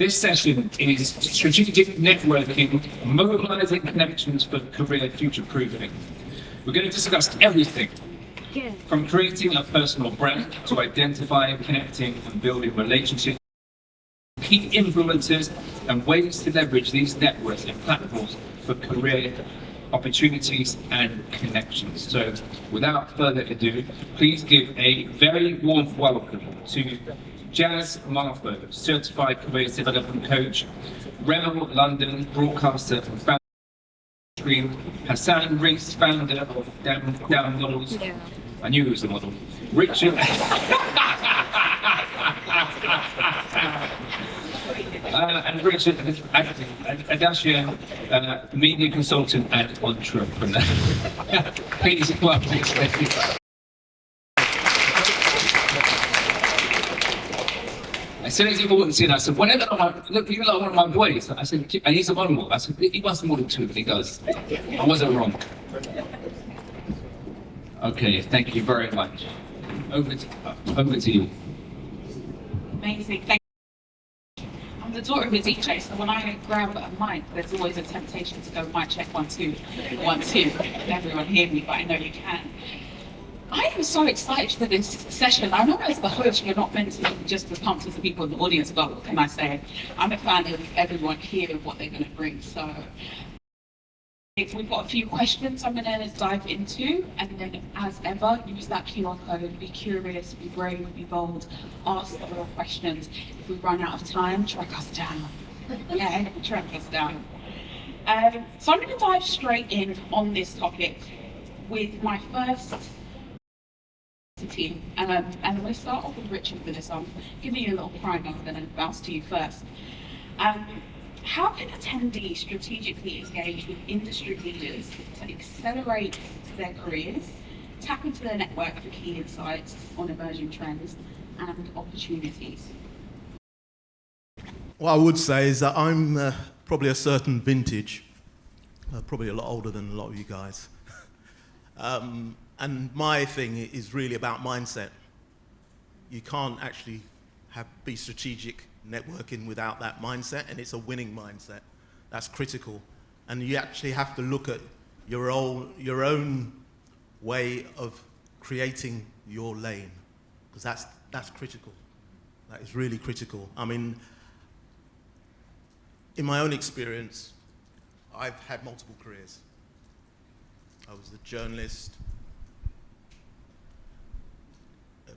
This session is strategic networking, mobilizing connections for career future-proofing. We're going to discuss everything from creating a personal brand to identifying, connecting and building relationships, key influencers and ways to leverage these networks and platforms for career opportunities and connections. So without further ado, please give a very warm welcome to Jaz Marfo, Certified Career Development Coach, Remel London, broadcaster and founder of Stream, Hassan Reese, founder of Down Models. Yeah. I knew he was the model. Richard and Richard Adeshiyan, media consultant and entrepreneur. Please welcome. As soon as he walked in, I said, whenever look, you like one of my boys. I said, and he's a model. I said, he must be more than two, but he does. I wasn't wrong. Okay, thank you very much. Over to you. Amazing, thank you. I'm the daughter of a DJ, so when I grab a mic, there's always a temptation to go, mic check, 1, 2, 1, 2. Can everyone hear me? But I know you can. I am so excited for this session. I know as the host, you're not meant to just as pumped as the people in the audience, but what can I say? I'm a fan of everyone here and what they're going to bring. So we've got a few questions I'm going to dive into, and then as ever, use that QR code, be curious, be brave, be bold, ask the real questions. If we run out of time, track us down. Yeah, track us down. So I'm going to dive straight in on this topic with my first team, and I'm going to start off with Richard for this. I'm giving you a little primer, I'm going to bounce to you first. How can attendees strategically engage with industry leaders to accelerate their careers, tap into their network for key insights on emerging trends and opportunities? What I would say is that I'm probably a certain vintage, probably a lot older than a lot of you guys. And my thing is really about mindset. You can't actually be strategic networking without that mindset, and it's a winning mindset. That's critical. And you actually have to look at your own way of creating your lane, because that's critical. That is really critical. I mean, in my own experience, I've had multiple careers. I was a journalist, a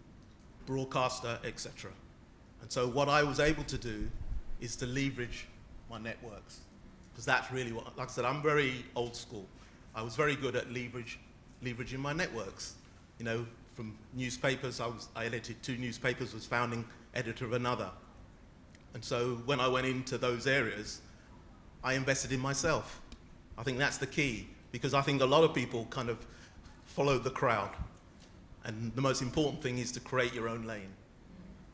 broadcaster, etc. And so what I was able to do is to leverage my networks, because that's really what, like I said, I'm very old school. I was very good at leveraging my networks. You know, from newspapers, I edited 2 newspapers, was founding editor of another. And so when I went into those areas, I invested in myself. I think that's the key, because I think a lot of people kind of follow the crowd. And the most important thing is to create your own lane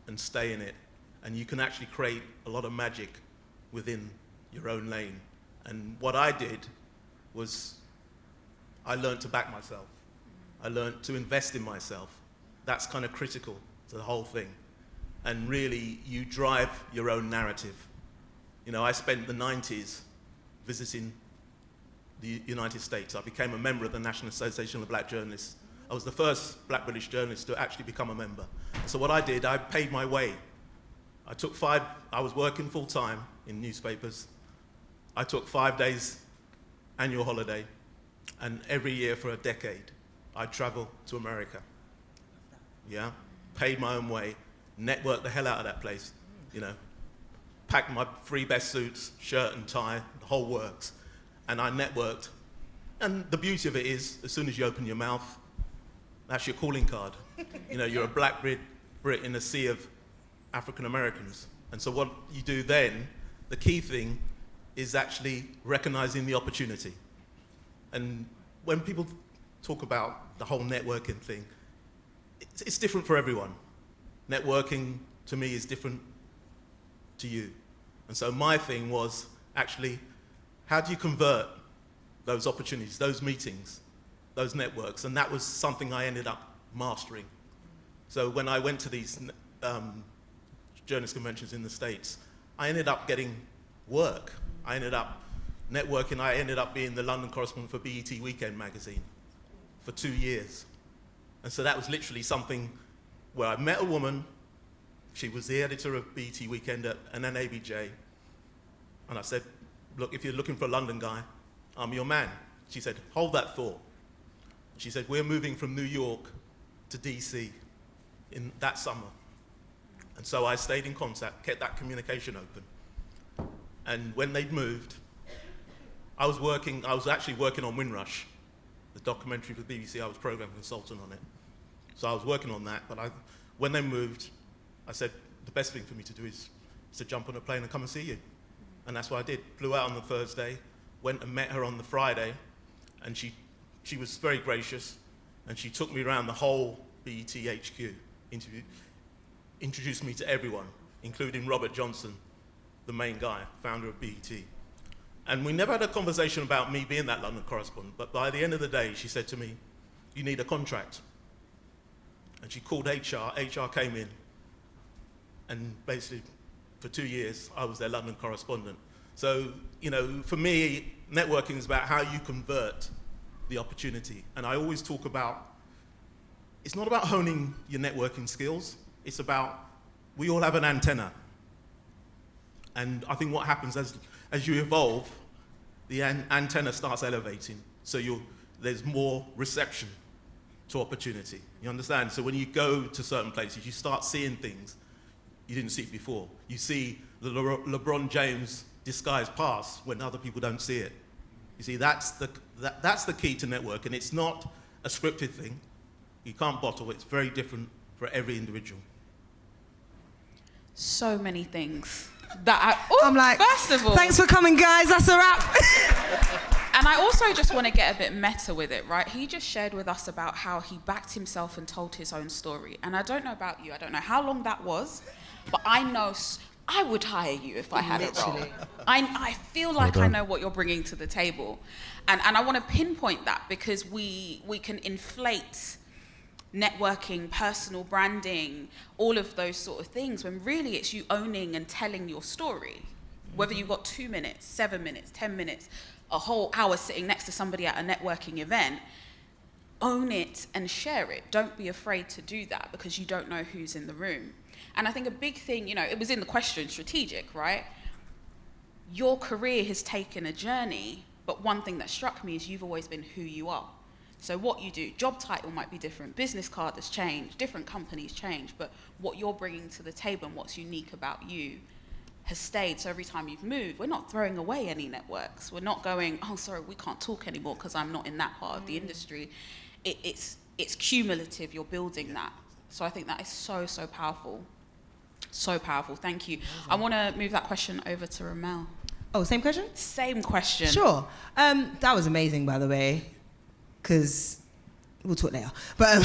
and stay in it. And you can actually create a lot of magic within your own lane. And what I did was I learned to back myself. I learned to invest in myself. That's kind of critical to the whole thing. And really, you drive your own narrative. You know, I spent the 90s visiting the United States. I became a member of the National Association of Black Journalists. I was the first Black British journalist to actually become a member. So what I did, I paid my way. I was working full time in newspapers. I took 5 days annual holiday, and every year for a decade, I'd travel to America. Yeah, paid my own way, networked the hell out of that place, you know, packed my 3 best suits, shirt and tie, the whole works, and I networked. And the beauty of it is, as soon as you open your mouth, that's your calling card. You know, you're a Black Brit in a sea of African Americans. And so what you do then, the key thing is actually recognizing the opportunity. And when people talk about the whole networking thing, it's different for everyone. Networking, to me, is different to you. And so my thing was actually, how do you convert those opportunities, those meetings, those networks? And that was something I ended up mastering. So when I went to these journalist conventions in the States, I ended up getting work. I ended up networking. I ended up being the London correspondent for BET Weekend magazine for 2 years. And so that was literally something where I met a woman. She was the editor of BET Weekend and then ABJ. And I said, look, if you're looking for a London guy, I'm your man. She said, hold that thought. She said, we're moving from New York to DC in that summer. And so I stayed in contact, kept that communication open. And when they'd moved, I was actually working on Windrush, the documentary for the BBC. I was program consultant on it. So I was working on that, but when they moved, I said, the best thing for me to do is to jump on a plane and come and see you. And that's what I did. Flew out on the Thursday, went and met her on the Friday, and she was very gracious, and she took me around the whole BET HQ, introduced me to everyone, including Robert Johnson, the main guy, founder of BET. And we never had a conversation about me being that London correspondent, but by the end of the day, she said to me, you need a contract. And she called HR, HR came in, and basically, for 2 years, I was their London correspondent. So, you know, for me, networking is about how you convert the opportunity. And I always talk about, it's not about honing your networking skills, it's about, we all have an antenna. And I think what happens as you evolve, the antenna starts elevating, so there's more reception to opportunity. You understand? So when you go to certain places, you start seeing things you didn't see before. You see the LeBron James disguised pass when other people don't see it. You see, that's the key to network, and it's not a scripted thing. You can't bottle it. It's very different for every individual. So many things that I'm like, first of all, thanks for coming, guys. That's a wrap. And I also just want to get a bit meta with it, right? He just shared with us about how he backed himself and told his own story. And I don't know about you. I don't know how long that was, but I know I would hire you if I had a role. I feel like I know what you're bringing to the table. And I want to pinpoint that because we can inflate networking, personal branding, all of those sort of things, when really it's you owning and telling your story. Whether you've got 2 minutes, 7 minutes, 10 minutes, a whole hour sitting next to somebody at a networking event, own it and share it. Don't be afraid to do that because you don't know who's in the room. And I think a big thing, you know, it was in the question, strategic, right? Your career has taken a journey, but one thing that struck me is you've always been who you are. So what you do, job title might be different, business card has changed, different companies change, but what you're bringing to the table and what's unique about you has stayed. So every time you've moved, we're not throwing away any networks. We're not going, oh, sorry, we can't talk anymore because I'm not in that part of the industry. It's cumulative, you're building that. So I think that is so, so powerful. So powerful, thank you. I want to move that question over to Remel. Oh, same question? Same question. Sure. That was amazing, by the way, because we'll talk later. But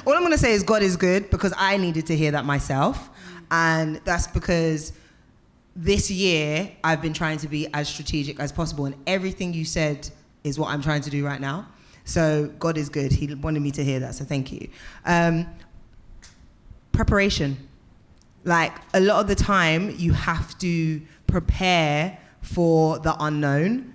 all I'm going to say is God is good, because I needed to hear that myself. And that's because this year I've been trying to be as strategic as possible, and everything you said is what I'm trying to do right now. So God is good. He wanted me to hear that, so thank you. Preparation. Like, a lot of the time you have to prepare for the unknown.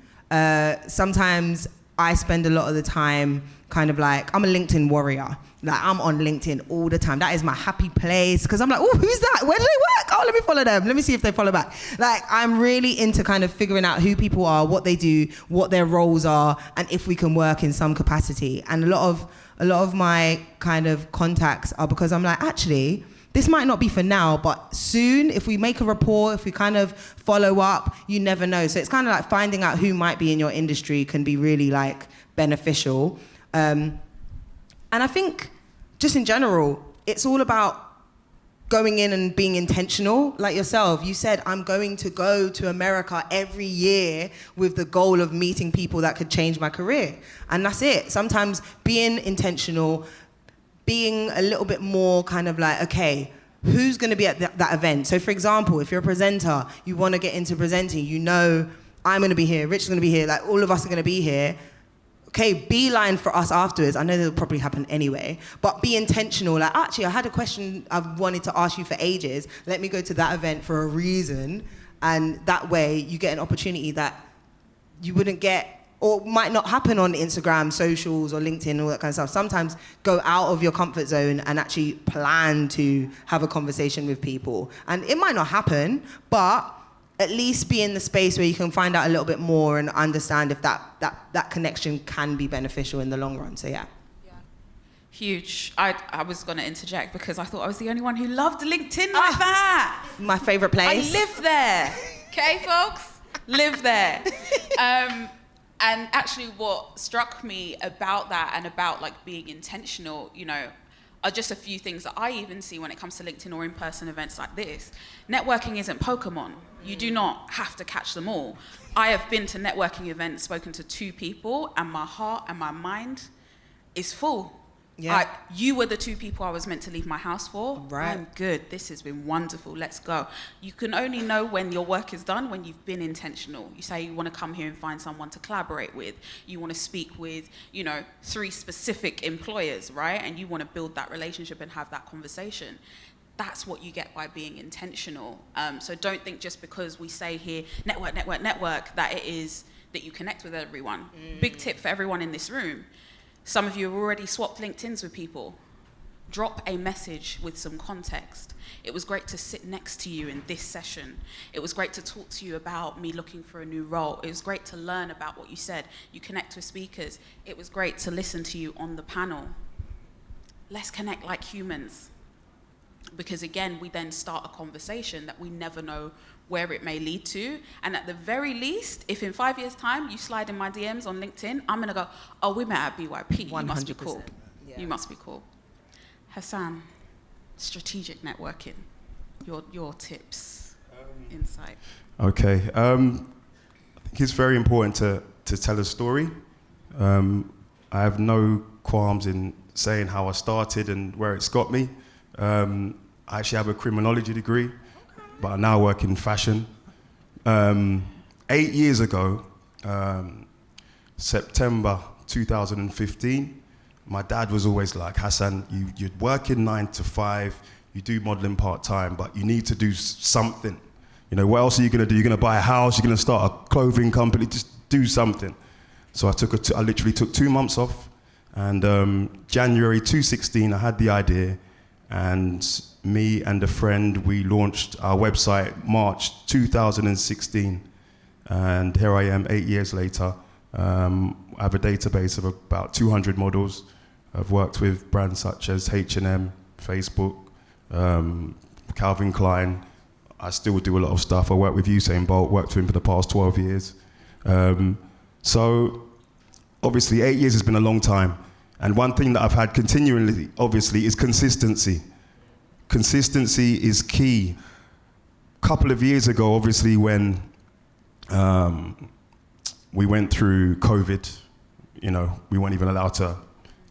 Sometimes I spend a lot of the time kind of like, I'm a LinkedIn warrior. Like, I'm on LinkedIn all the time. That is my happy place, because I'm like, oh, who's that? Where do they work? Oh, let me follow them. Let me see if they follow back. Like, I'm really into kind of figuring out who people are, what they do, what their roles are, and if we can work in some capacity. And a lot of my kind of contacts are because I'm like, actually, this might not be for now, but soon, if we make a rapport, if we kind of follow up, you never know. So it's kind of like finding out who might be in your industry can be really like beneficial. And I think just in general, it's all about going in and being intentional. Like yourself, you said, I'm going to go to America every year with the goal of meeting people that could change my career. And that's it. Sometimes being intentional, being a little bit more kind of like, okay, who's going to be at that event? So for example, if you're a presenter, you want to get into presenting, you know, I'm going to be here, Rich is going to be here, like all of us are going to be here. okay, beeline for us afterwards. I know that'll probably happen anyway, but be intentional. Like, actually, I had a question I've wanted to ask you for ages. Let me go to that event for a reason. And that way you get an opportunity that you wouldn't get or might not happen on Instagram, socials, or LinkedIn, all that kind of stuff. Sometimes go out of your comfort zone and actually plan to have a conversation with people. And it might not happen, but at least be in the space where you can find out a little bit more and understand if that connection can be beneficial in the long run. So yeah. Huge. I was going to interject because I thought I was the only one who loved LinkedIn like that. My favorite place. I live there. Okay, folks? Live there. And actually what struck me about that and about like being intentional, you know, are just a few things that I even see when it comes to LinkedIn or in-person events like this. Networking isn't Pokemon. You do not have to catch them all. I have been to networking events, spoken to 2 people, and my heart and my mind is full. Yeah. You were the 2 people I was meant to leave my house for. Right. I'm good. This has been wonderful. Let's go. You can only know when your work is done when you've been intentional. You say you want to come here and find someone to collaborate with. You want to speak with, you know, 3 specific employers, right? And you want to build that relationship and have that conversation. That's what you get by being intentional. So don't think just because we say here, network, that it is that you connect with everyone. Big tip for everyone in this room. Some of you have already swapped LinkedIns with people. Drop a message with some context. It was great to sit next to you in this session. It was great to talk to you about me looking for a new role. It was great to learn about what you said. You connect with speakers. It was great to listen to you on the panel. Let's connect like humans. Because again, we then start a conversation that we never know where it may lead to. And at the very least, if in 5 years' time you slide in my DMs on LinkedIn, I'm gonna go, oh, we met at BYP. 100%. You must be cool. Yeah. You must be cool. Hassan, strategic networking, your tips, insight. Okay, I think it's very important to tell a story. I have no qualms in saying how I started and where it's got me. I actually have a criminology degree, but I now work in fashion. 8 years ago, September 2015, my dad was always like, Hassan, you're working 9 to 5, you do modeling part-time, but you need to do something. You know, what else are you gonna do? You're gonna buy a house, you're gonna start a clothing company, just do something. So I literally took 2 months off, and January 2016, I had the idea, and me and a friend, we launched our website March 2016, and here I am 8 years later. I have a database of about 200 models. I've worked with brands such as H&M, Facebook, Calvin Klein. I still do a lot of stuff. I work with Usain Bolt, worked with him for the past 12 years. So obviously 8 years has been a long time. And one thing that I've had continually, obviously, is consistency. Consistency is key. A couple of years ago, obviously, when we went through COVID, you know, we weren't even allowed to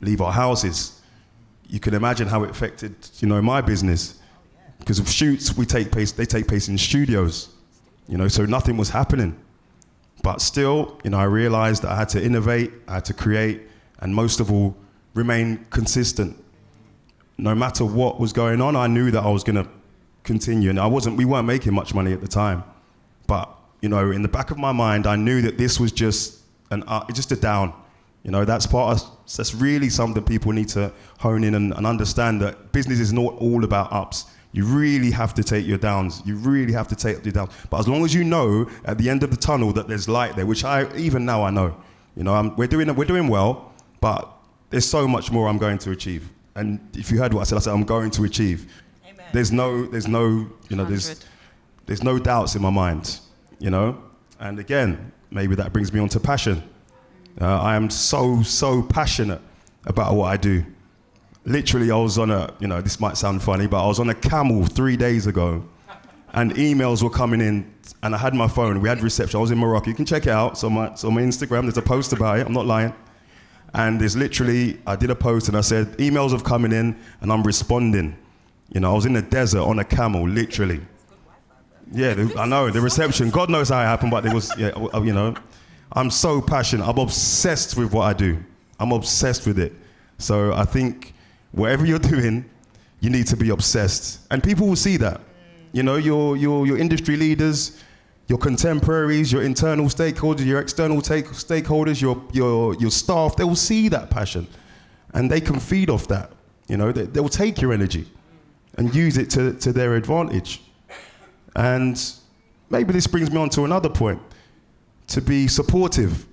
leave our houses. You can imagine how it affected, you know, my business. Because of shoots, they take place in studios, you know, so nothing was happening. But still, you know, I realized that I had to innovate, I had to create, and most of all, remain consistent. No matter what was going on, I knew that I was gonna continue. And we weren't making much money at the time. But, you know, in the back of my mind, I knew that this was just a down. You know, that's really something people need to hone in and understand, that business is not all about ups. You really have to take your downs. You really have to take your downs. But as long as you know at the end of the tunnel that there's light there, which even now I know. You know, we're doing well, but there's so much more I'm going to achieve. And if you heard what I said I'm going to achieve. Amen. There's no, you know, there's no doubts in my mind, you know? And again, maybe that brings me on to passion. I am so passionate about what I do. Literally, I was on this might sound funny, but I was on a camel 3 days ago, and emails were coming in, and I had my phone, we had reception. I was in Morocco, you can check it out. It's on my Instagram, there's a post about it, I'm not lying. And there's literally, I did a post and I said, emails are coming in and I'm responding. You know, I was in the desert on a camel, literally. Yeah, I know, the reception, God knows how it happened, but it was, yeah, you know. I'm so passionate. I'm obsessed with what I do. I'm obsessed with it. So I think whatever you're doing, you need to be obsessed. And people will see that. You know, your industry leaders, your contemporaries, your internal stakeholders, your external stakeholders, your staff, they will see that passion. And they can feed off that. You know, they will take your energy and use it to their advantage. And maybe this brings me on to another point, to be supportive.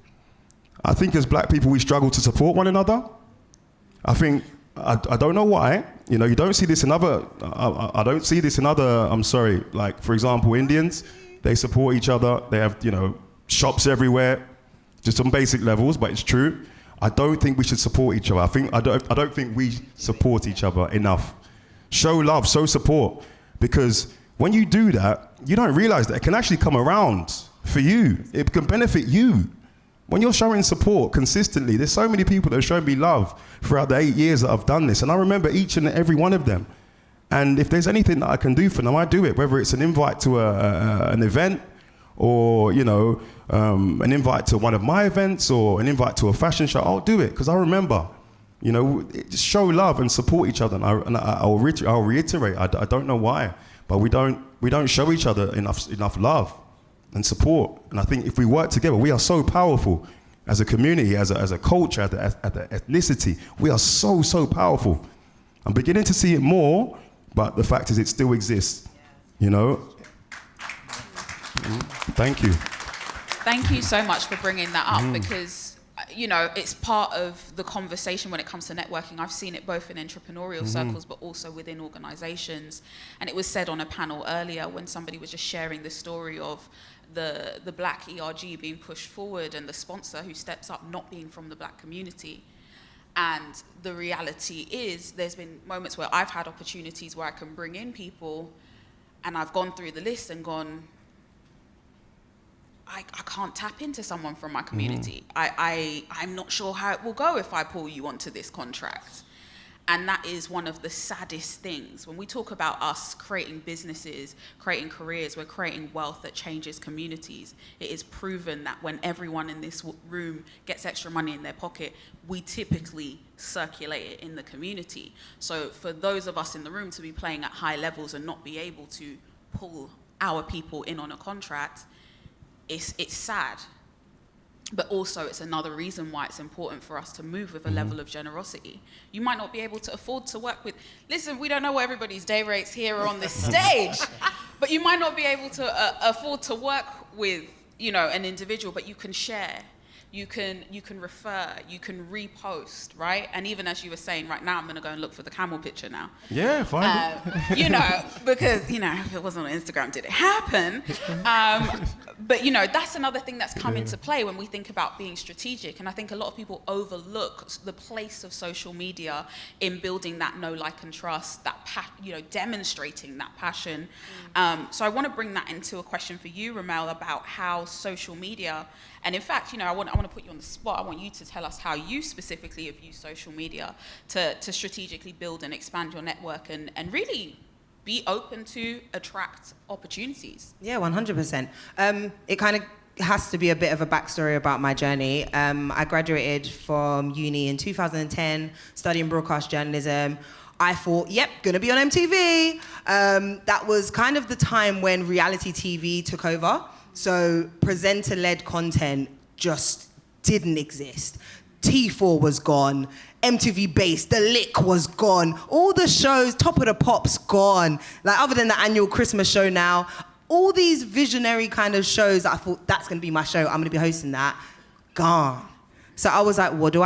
I think as black people, we struggle to support one another. I think, I don't know why, you know, you don't see this in other, I don't see this in other, I'm sorry, like for example, Indians, they support each other, they have, you know, shops everywhere, just on basic levels, but it's true. I don't think we should support each other. I don't think we support each other enough. Show love, show support, because when you do that, you don't realize that it can actually come around for you. It can benefit you. When you're showing support consistently, there's so many people that have shown me love throughout the 8 years that I've done this, and I remember each and every one of them. And if there's anything that I can do for them, I do it, whether it's an invite to an event, or, you know, an invite to one of my events, or an invite to a fashion show, I'll do it, because I remember, you know, just show love and support each other. And I'll reiterate, I don't know why, but we don't show each other enough love and support. And I think if we work together, we are so powerful as a community, as a culture, at the ethnicity. We are so powerful. I'm beginning to see it more, but the fact is it still exists, you know? Thank you. Thank you so much for bringing that up, because, you know, it's part of the conversation when it comes to networking. I've seen it both in entrepreneurial circles, but also within organizations. And it was said on a panel earlier when somebody was just sharing the story of the black ERG being pushed forward and the sponsor who steps up not being from the black community. And the reality is there's been moments where I've had opportunities where I can bring in people, and I've gone through the list and gone, I can't tap into someone from my community. I'm not sure how it will go if I pull you onto this contract. And that is one of the saddest things. When we talk about us creating businesses, creating careers, we're creating wealth that changes communities. It is proven that when everyone in this room gets extra money in their pocket, we typically circulate it in the community. So for those of us in the room to be playing at high levels and not be able to pull our people in on a contract, it's sad. But also it's another reason why it's important for us to move with a level of generosity. You might not be able to afford to work with, listen, we don't know what everybody's day rates here or on this stage, but you might not be able to afford to work with, you know, an individual, but you can share, you can refer, you can repost, right? And even as you were saying, right now I'm gonna go and look for the camel picture now. Yeah, fine. You know, because, you know, if it wasn't on Instagram, did it happen? But, you know, that's another thing that's come into play when we think about being strategic. And I think a lot of people overlook the place of social media in building that know, like, and trust, that, you know, demonstrating that passion. So I want to bring that into a question for you, Remel, about how social media, and in fact, you know, I want to put you on the spot. I want you to tell us how you specifically have used social media to strategically build and expand your network and really be open to attract opportunities. Yeah, 100%. It kind of has to be a bit of a backstory about my journey. I graduated from uni in 2010, studying broadcast journalism. I thought, yep, gonna be on MTV. That was kind of the time when reality TV took over. So presenter-led content just didn't exist. T4 was gone. MTV Base, The Lick was gone. All the shows, Top of the Pops, gone. Like, other than the annual Christmas show now, all these visionary kind of shows that I thought, that's gonna be my show, I'm gonna be hosting that, gone. So I was like, what do?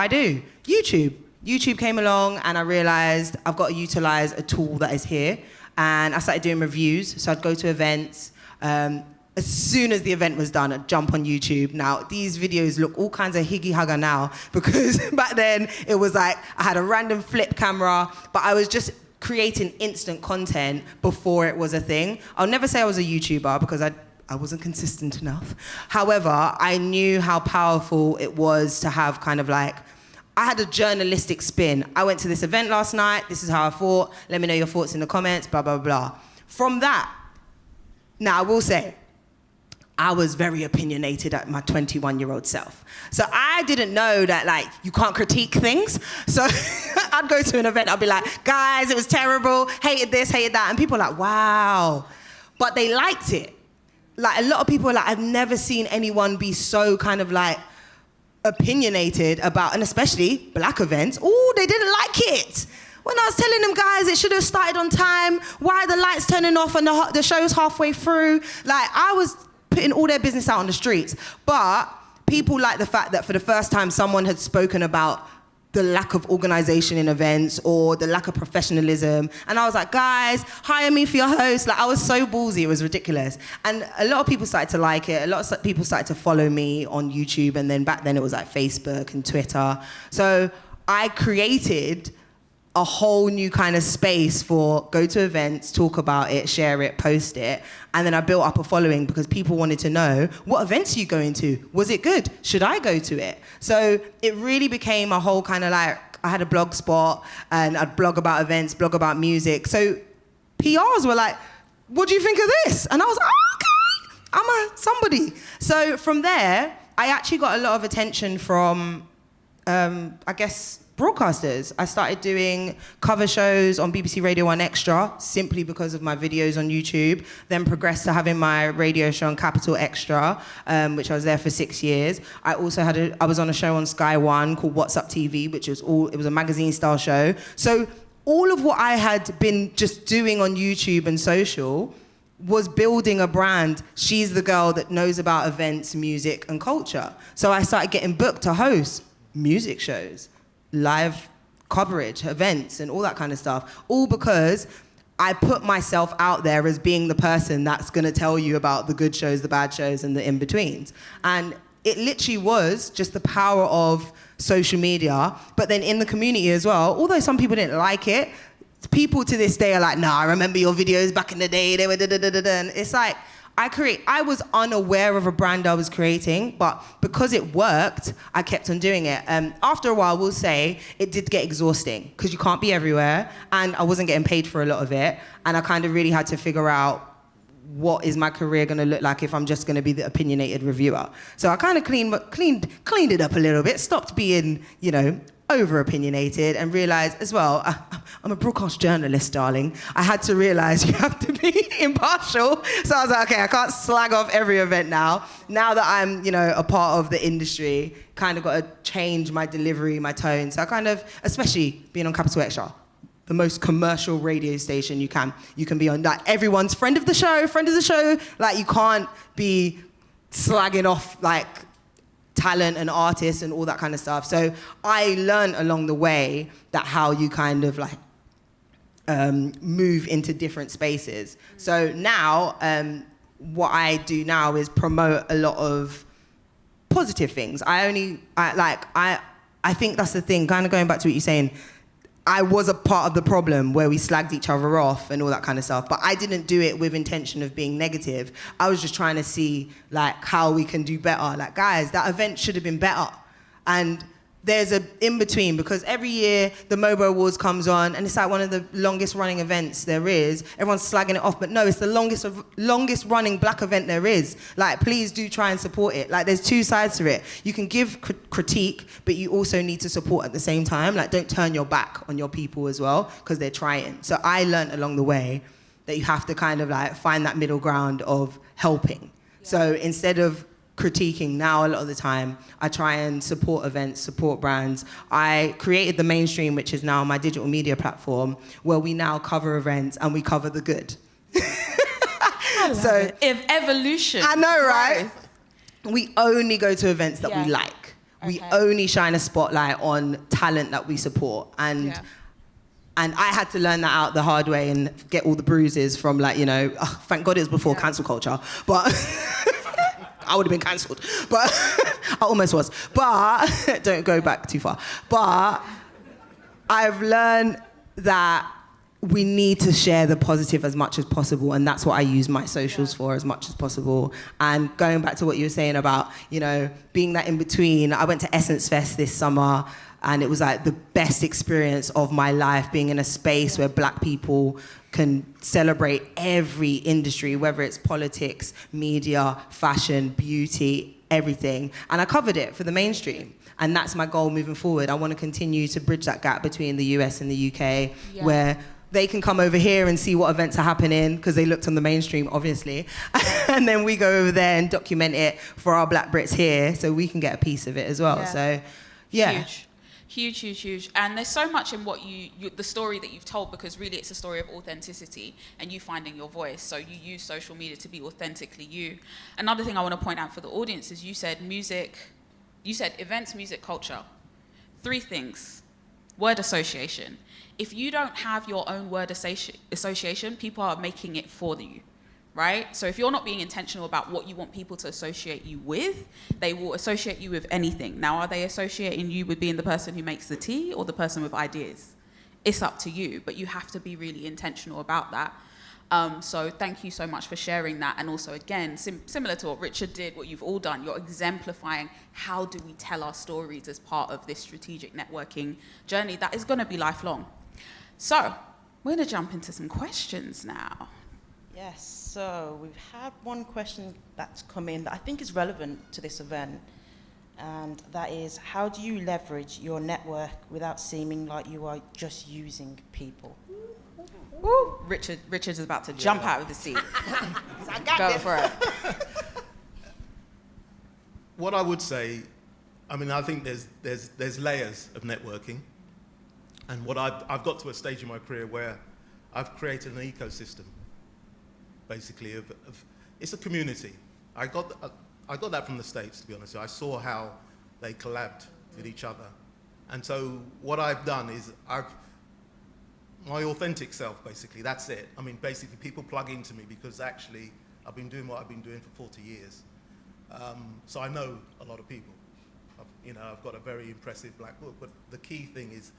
YouTube. YouTube came along and I realized I've got to utilize a tool that is here. And I started doing reviews. So I'd go to events. As soon as the event was done, I'd jump on YouTube. Now, these videos look all kinds of higgy-hugger now, because back then it was like I had a random flip camera, but I was just creating instant content before it was a thing. I'll never say I was a YouTuber because I wasn't consistent enough. However, I knew how powerful it was to have kind of like, I had a journalistic spin. I went to this event last night, this is how I thought, let me know your thoughts in the comments, blah, blah, blah. From that, now I will say, I was very opinionated at my 21-year-old self. So I didn't know that, like, you can't critique things. So I'd go to an event, I'd be like, guys, it was terrible, hated this, hated that. And people are like, wow. But they liked it. Like, a lot of people are like, I've never seen anyone be so kind of like opinionated about, and especially black events. Oh, they didn't like it. When I was telling them, guys, it should have started on time. Why are the lights turning off and the show's halfway through? Like, I was putting all their business out on the streets. But people like the fact that for the first time someone had spoken about the lack of organization in events or the lack of professionalism. And I was like, guys, hire me for your host. Like, I was so ballsy, it was ridiculous. And a lot of people started to like it. A lot of people started to follow me on YouTube. And then back then it was like Facebook and Twitter. So I created a whole new kind of space for go to events, talk about it, share it, post it. And then I built up a following because people wanted to know, what events are you going to? Was it good? Should I go to it? So it really became a whole kind of like, I had a blog spot and I'd blog about events, blog about music. So PRs were like, what do you think of this? And I was like, oh, okay, I'm somebody. So from there, I actually got a lot of attention from, I guess, broadcasters. I started doing cover shows on BBC Radio 1 Extra simply because of my videos on YouTube, then progressed to having my radio show on Capital Extra, which I was there for 6 years. I also I was on a show on Sky One called What's Up TV, which was it was a magazine style show. So all of what I had been just doing on YouTube and social was building a brand. She's the girl that knows about events, music, and culture. So I started getting booked to host music shows, live coverage, events, and all that kind of stuff. All because I put myself out there as being the person that's gonna tell you about the good shows, the bad shows, and the in-betweens. And it literally was just the power of social media, but then in the community as well. Although some people didn't like it, people to this day are like, nah, I remember your videos back in the day, they were da-da-da-da-da. And it's like, I was unaware of a brand I was creating, but because it worked, I kept on doing it. After a while, we'll say, it did get exhausting because you can't be everywhere, and I wasn't getting paid for a lot of it, and I kind of really had to figure out what is my career going to look like if I'm just going to be the opinionated reviewer. So I kind of cleaned it up a little bit, stopped being, over-opinionated, and realised as well, I'm a broadcast journalist, darling. I had to realise you have to be impartial. So I was like, okay, I can't slag off every event now. Now that I'm, a part of the industry, kind of got to change my delivery, my tone. So I kind of, especially being on Capital Extra, the most commercial radio station you can be on. Like, everyone's friend of the show. Like, you can't be slagging off, like, talent and artists and all that kind of stuff. So I learned along the way that how you kind of like move into different spaces. So now what I do now is promote a lot of positive things. I think that's the thing, kind of going back to what you're saying, I was a part of the problem where we slagged each other off and all that kind of stuff, but I didn't do it with intention of being negative. I was just trying to see like how we can do better. Like, guys, that event should have been better. And there's a in-between, because every year the MOBO Awards comes on and it's like one of the longest running events there is. Everyone's slagging it off, but no, it's the longest running black event there is. Like, please do try and support it. Like, there's two sides to it. You can give critique, but you also need to support at the same time. Like, don't turn your back on your people as well, because they're trying. So I learned along the way that you have to kind of like find that middle ground of helping. Yeah. So instead of critiquing, now a lot of the time I try and support events, support brands. I created the Mainstream, which is now my digital media platform, where we now cover events and we cover the good. So if evolution. I know, right? We only go to events that we like. We only shine a spotlight on talent that we support. And I had to learn that out the hard way and get all the bruises from, like, thank God it was before cancel culture, but I would have been cancelled, but I almost was. But don't go back too far. But I've learned that we need to share the positive as much as possible, and that's what I use my socials for as much as possible. And going back to what you were saying about, being that in between, I went to Essence Fest this summer, And it was like the best experience of my life, being in a space where black people can celebrate every industry, whether it's politics, media, fashion, beauty, everything. And I covered it for the mainstream. And that's my goal moving forward. I want to continue to bridge that gap between the US and the UK, where they can come over here and see what events are happening because they looked on the mainstream, obviously. And then we go over there and document it for our black Brits here so we can get a piece of it as well. So, yeah. Huge. And there's so much in what the story that you've told, because really it's a story of authenticity and you finding your voice. So you use social media to be authentically you. Another thing I want to point out for the audience is you said events, music, culture. 3 things. Word association. If you don't have your own word association, people are making it for you, right? So if you're not being intentional about what you want people to associate you with, they will associate you with anything. Now, are they associating you with being the person who makes the tea or the person with ideas? It's up to you, but you have to be really intentional about that. So thank you so much for sharing that. And also, again, similar to what Richard did, what you've all done, you're exemplifying how do we tell our stories as part of this strategic networking journey that is going to be lifelong. So we're going to jump into some questions now. Yes, so we've had one question that's come in that I think is relevant to this event, and that is, how do you leverage your network without seeming like you are just using people? Woo. Richard's about to jump out of the seat. Go for it. What I would say, I mean, I think there's layers of networking. And what I've got to a stage in my career where I've created an ecosystem, basically, of it's a community. I got that from the States, to be honest. I saw how they collabed with each other. And so what I've done is my authentic self, basically, that's it. I mean, basically, people plug into me because actually I've been doing what I've been doing for 40 years. So I know a lot of people. I've got a very impressive black book, but the key thing is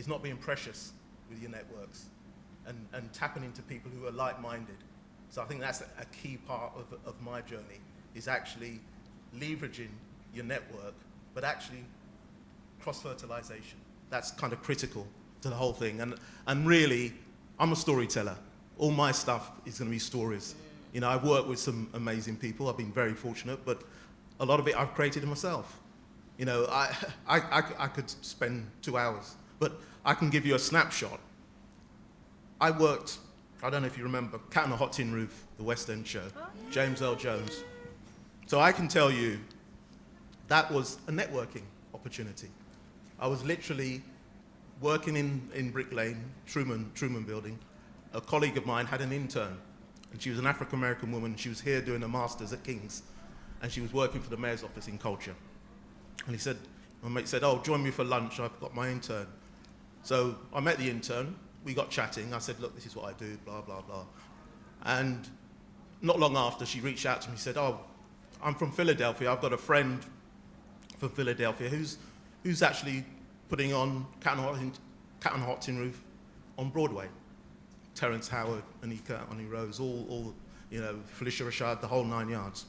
not being precious with your networks and tapping into people who are like-minded. So I think that's a key part of my journey, is actually leveraging your network, but actually cross-fertilization. That's kind of critical to the whole thing. And really, I'm a storyteller. All my stuff is going to be stories. I've worked with some amazing people. I've been very fortunate, but a lot of it I've created myself. I could spend 2 hours, but I can give you a snapshot. I worked, I don't know if you remember, Cat on a Hot Tin Roof, the West End show, James Earl Jones. So I can tell you that was a networking opportunity. I was literally working in Brick Lane, Truman Building. A colleague of mine had an intern, and she was an African-American woman. She was here doing a master's at King's, and she was working for the mayor's office in culture. And my mate said, oh, join me for lunch, I've got my intern. So I met the intern, we got chatting. I said, look, this is what I do, blah, blah, blah. And not long after, she reached out to me, said, oh, I'm from Philadelphia. I've got a friend from Philadelphia who's actually putting on Cat on a Hot Tin Roof on Broadway. Terrence Howard, Anika, Ani Rose, all Felicia Rashad, the whole 9 yards.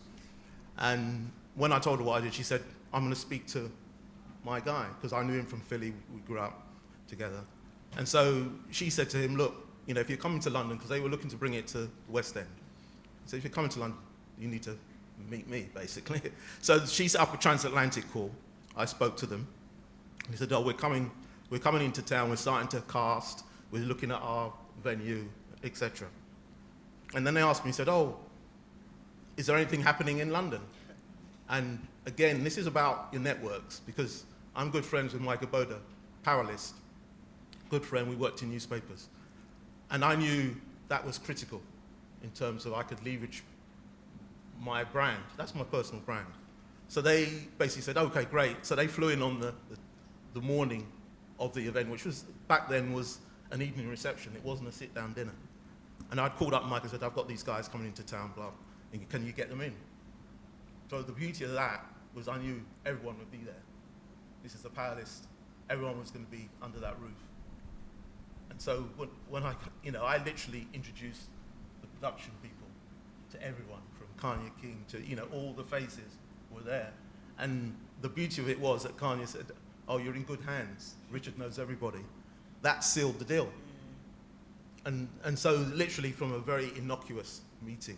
And when I told her what I did, she said, I'm going to speak to my guy, because I knew him from Philly. We grew up together. And so she said to him, look, if you're coming to London, because they were looking to bring it to the West End. So if you're coming to London, you need to meet me, basically. So she set up a transatlantic call. I spoke to them. He said, oh, we're coming into town. We're starting to cast. We're looking at our venue, etc. And then they asked me, said, oh, is there anything happening in London? And again, this is about your networks, because I'm good friends with Mike Aboda, Powerlist. Good friend, we worked in newspapers. And I knew that was critical in terms of I could leverage my brand. That's my personal brand. So they basically said, okay, great. So they flew in on the morning of the event, which was, back then, was an evening reception. It wasn't a sit-down dinner. And I'd called up Mike and said, I've got these guys coming into town, blah, and can you get them in? So the beauty of that was I knew everyone would be there. This is the Power List. Everyone was going to be under that roof. And so when I literally introduced the production people to everyone, from Kanye King to, all the faces were there. And the beauty of it was that Kanye said, oh, you're in good hands. Richard knows everybody. That sealed the deal. And so literally from a very innocuous meeting,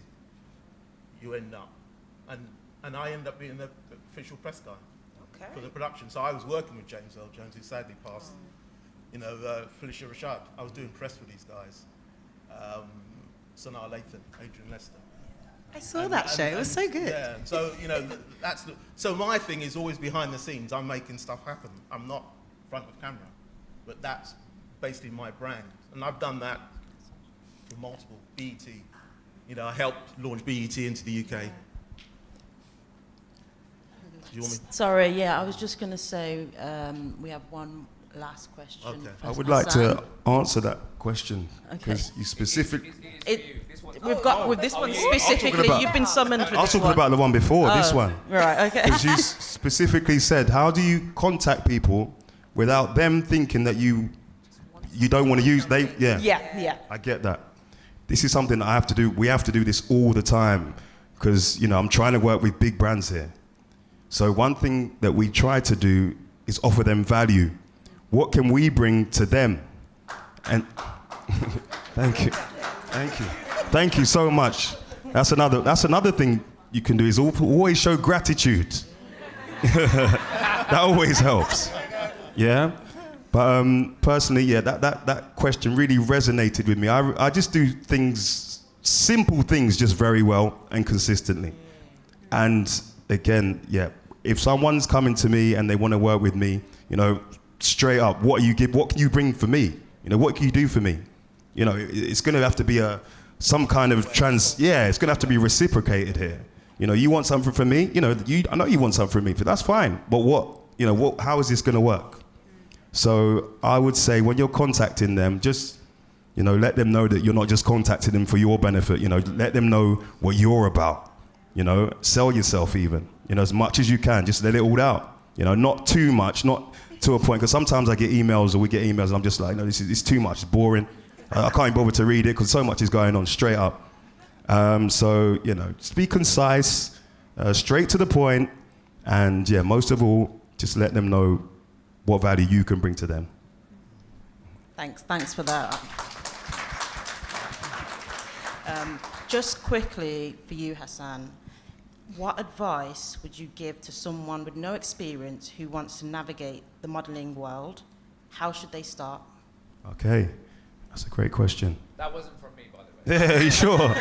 you end up, and I end up being the official press guy for the production. So I was working with James Earl Jones, who sadly passed, Felicia Rashad. I was doing press for these guys. Sonar Lathan, Adrian Lester. I saw that show. It was so good. Yeah, and so, so my thing is always behind the scenes. I'm making stuff happen. I'm not front of camera, but that's basically my brand. And I've done that for multiple BET. I helped launch BET into the UK. Do you want me? Sorry, yeah, I was just going to say we have one last question. Okay. I would like to answer that question because you specifically. We've got with this one specifically. You've been summoned for I was this talking one. about the one before this one. Right. Okay. Because you specifically said, how do you contact people without them thinking that you don't want to use? Yeah. I get that. This is something that I have to do. We have to do this all the time because I'm trying to work with big brands here. So one thing that we try to do is offer them value. What can we bring to them? And thank you so much. That's another thing you can do is always show gratitude. That always helps. Yeah. But personally, that question really resonated with me. I just do things, simple things, just very well and consistently. And again, if someone's coming to me and they want to work with me, straight up, what can you bring for me? What can you do for me? It's going to have to be some kind of it's going to have to be reciprocated here. You want something from me, I know you want something from me, but that's fine. But how is this going to work? So I would say when you're contacting them, just, let them know that you're not just contacting them for your benefit, let them know what you're about, sell yourself even, as much as you can, just let it all out, not too much, not to a point, because sometimes I get emails or we get emails and I'm just like, no, it's too much, it's boring. I can't bother to read it because so much is going on straight up. So, just be concise, straight to the point, and most of all, just let them know what value you can bring to them. Thanks for that. Just quickly for you, Hassan, what advice would you give to someone with no experience who wants to navigate the modelling world? How should they start? Okay, that's a great question. That wasn't from me, by the way. Yeah, you sure?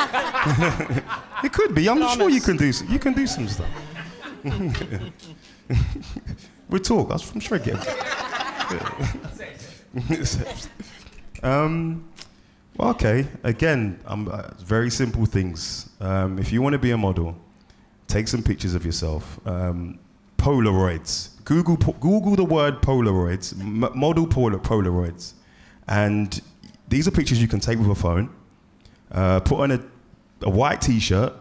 It could be. I'm sure you can do some stuff. We'll talk. I'm sure I get it. Well, okay. Again, very simple things. If you want to be a model, take some pictures of yourself. Polaroids. Google the word Polaroids. Model Polaroids, and these are pictures you can take with a phone. Put on a white T-shirt,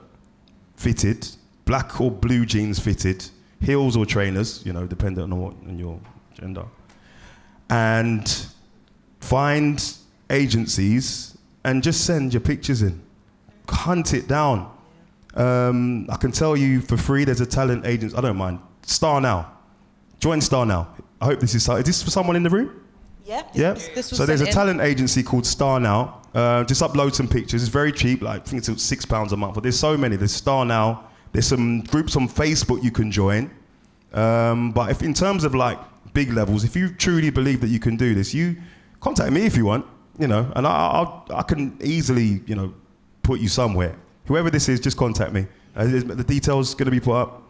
fitted, black or blue jeans fitted, heels or trainers, depending on your gender, and find agencies and just send your pictures in. Hunt it down. I can tell you for free, there's a talent agency. I don't mind. Star Now. Join Star Now. I hope this is this for someone in the room? Yeah. This was so there's a sent in. talent agency called Star Now. Just upload some pictures. It's very cheap. I think it's £6 a month. But there's so many. There's Star Now. There's some groups on Facebook you can join. But if in terms of big levels, if you truly believe that you can do this, you contact me if you want. And I can easily put you somewhere. Whoever this is, just contact me. The details going to be put up.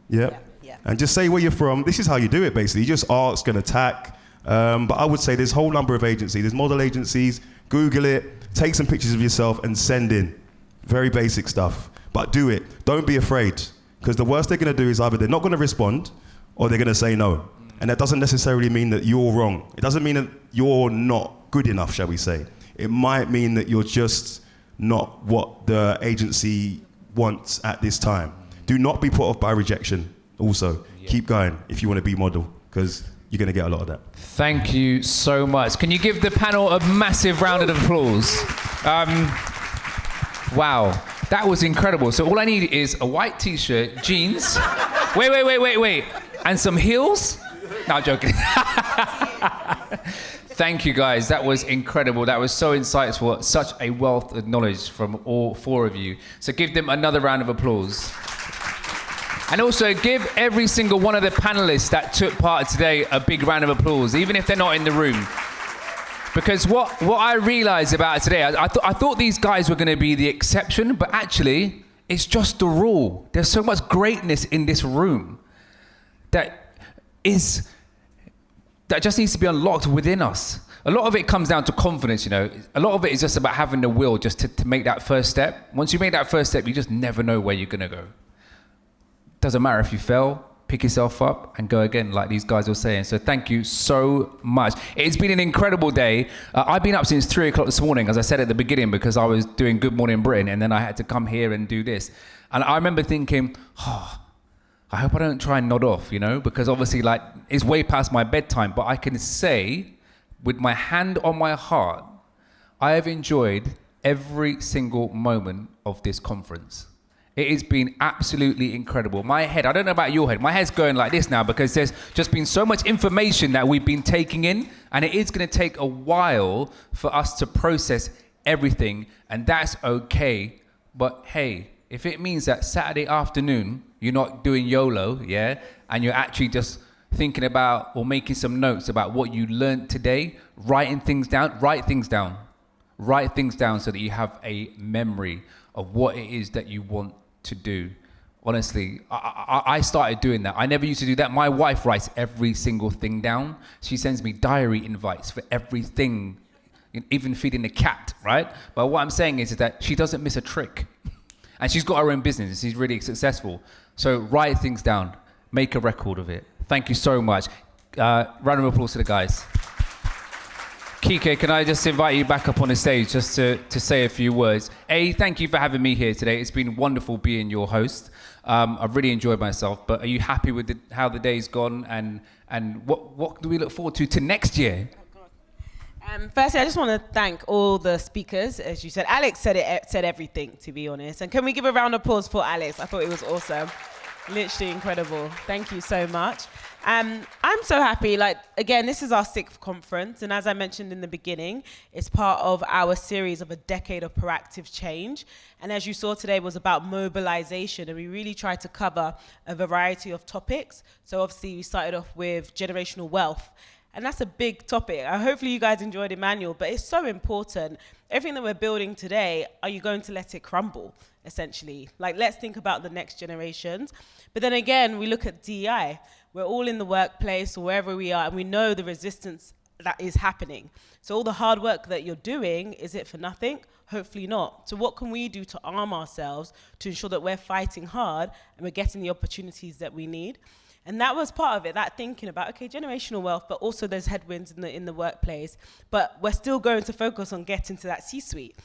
Yeah. And just say where you're from. This is how you do it, basically. You just ask and attack. But I would say there's a whole number of agencies. There's model agencies. Google it. Take some pictures of yourself and send in. Very basic stuff. But do it. Don't be afraid. Because the worst they're going to do is either they're not going to respond or they're going to say no. And that doesn't necessarily mean that you're wrong. It doesn't mean that you're not good enough, shall we say. It might mean that you're just not what the agency wants at this time. Do not be put off by rejection. Also, keep going if you want to be model, because you're going to get a lot of that. Thank you so much. Can you give the panel a massive round of applause? Wow, that was incredible. So all I need is a white T-shirt, jeans. Wait. And some heels? No, I'm joking. Thank you, guys. That was incredible. That was so insightful. Such a wealth of knowledge from all four of you. So give them another round of applause. And also give every single one of the panelists that took part today a big round of applause, even if they're not in the room. Because what I realized about it today, I thought these guys were going to be the exception, but actually, it's just the rule. There's so much greatness in this room that just needs to be unlocked within us. A lot of it comes down to confidence, you know. A lot of it is just about having the will just to make that first step. Once you make that first step, you just never know where you're going to go. Doesn't matter if you fail, pick yourself up and go again, like these guys were saying. So thank you so much. It's been an incredible day. I've been up since 3 o'clock this morning, as I said at the beginning, because I was doing Good Morning Britain, and then I had to come here and do this. And I remember thinking, I hope I don't try and nod off, you know, because obviously, like, it's way past my bedtime. But I can say, with my hand on my heart, I have enjoyed every single moment of this conference. It has been absolutely incredible. My head, I don't know about your head, my head's going like this now because there's just been so much information that we've been taking in, and it is going to take a while for us to process everything, and that's okay. But hey, if it means that Saturday afternoon you're not doing YOLO, yeah, and you're actually just thinking about or making some notes about what you learned today, writing things down, write things down so that you have a memory of what it is that you want to do. Honestly, I started doing that. I never used to do that. My wife writes every single thing down. She sends me diary invites for everything, even feeding the cat, right? But what I'm saying is that she doesn't miss a trick. And she's got her own business and she's really successful. So write things down, make a record of it. Thank you so much. Round of applause to the guys. Kike, can I just invite you back up on the stage just to say a few words? Thank you for having me here today. It's been wonderful being your host. I've really enjoyed myself, but are you happy with how the day's gone, and what do we look forward to next year? Firstly, I just want to thank all the speakers. As you said, Alex said everything, to be honest. And can we give a round of applause for Alex? I thought it was awesome. Literally incredible. Thank you so much. I'm so happy. Like, again, this is our 6th conference, and as I mentioned in the beginning, it's part of our series of a decade of proactive change. And as you saw today, was about mobilization, and we really tried to cover a variety of topics. So obviously, we started off with generational wealth, and that's a big topic. Hopefully you guys enjoyed Emmanuel, but it's so important. Everything that we're building today, are you going to let it crumble, essentially? Like, let's think about the next generations. But then again, we look at DEI. We're all in the workplace or wherever we are, and we know the resistance that is happening. So all the hard work that you're doing, is it for nothing? Hopefully not. So what can we do to arm ourselves to ensure that we're fighting hard and we're getting the opportunities that we need? And that was part of it, that thinking about, okay, generational wealth, but also there's headwinds in the workplace. But we're still going to focus on getting to that C-suite.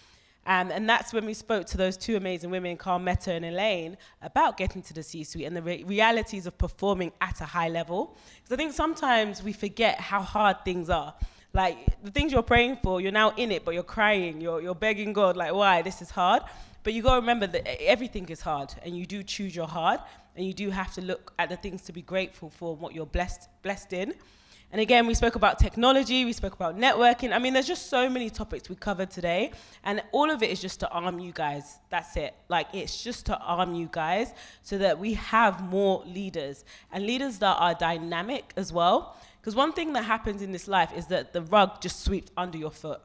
And that's when we spoke to those 2 amazing women, Carmetta and Elaine, about getting to the C-suite and the realities of performing at a high level. Because I think sometimes we forget how hard things are. Like, the things you're praying for, you're now in it, but you're crying, you're begging God, like, why? This is hard. But you got to remember that everything is hard, and you do choose your hard, and you do have to look at the things to be grateful for, what you're blessed in. And again, we spoke about technology, we spoke about networking. I mean, there's just so many topics we covered today, and all of it is just to arm you guys. That's it. Like, it's just to arm you guys so that we have more leaders, and leaders that are dynamic as well. Because one thing that happens in this life is that the rug just sweeps under your foot.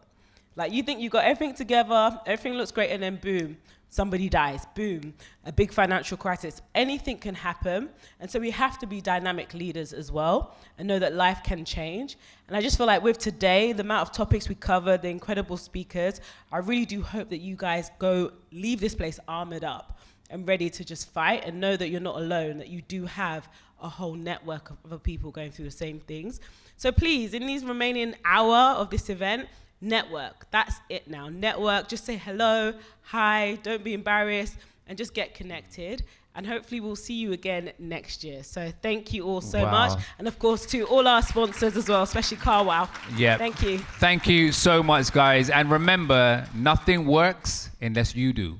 Like, you think you got everything together, everything looks great, and then boom, somebody dies, boom, a big financial crisis. Anything can happen. And so we have to be dynamic leaders as well and know that life can change. And I just feel like with today, the amount of topics we covered, the incredible speakers, I really do hope that you guys leave this place armored up and ready to just fight, and know that you're not alone, that you do have a whole network of other people going through the same things. So please, in these remaining hour of this event, network. That's it now. Network. Just say hello, hi, don't be embarrassed, and just get connected. And hopefully we'll see you again next year. So thank you all so much. And of course to all our sponsors as well, especially Carwow. Yeah. Thank you. Thank you so much, guys. And remember, nothing works unless you do.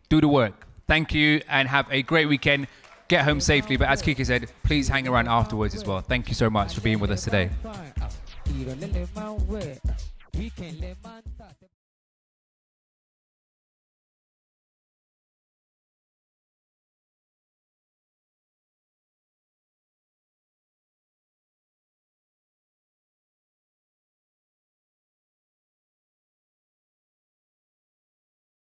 Do the work. Thank you, and have a great weekend. get home safely. But as Kiki said, please hang around afterwards as well. Thank you so much for being with us today.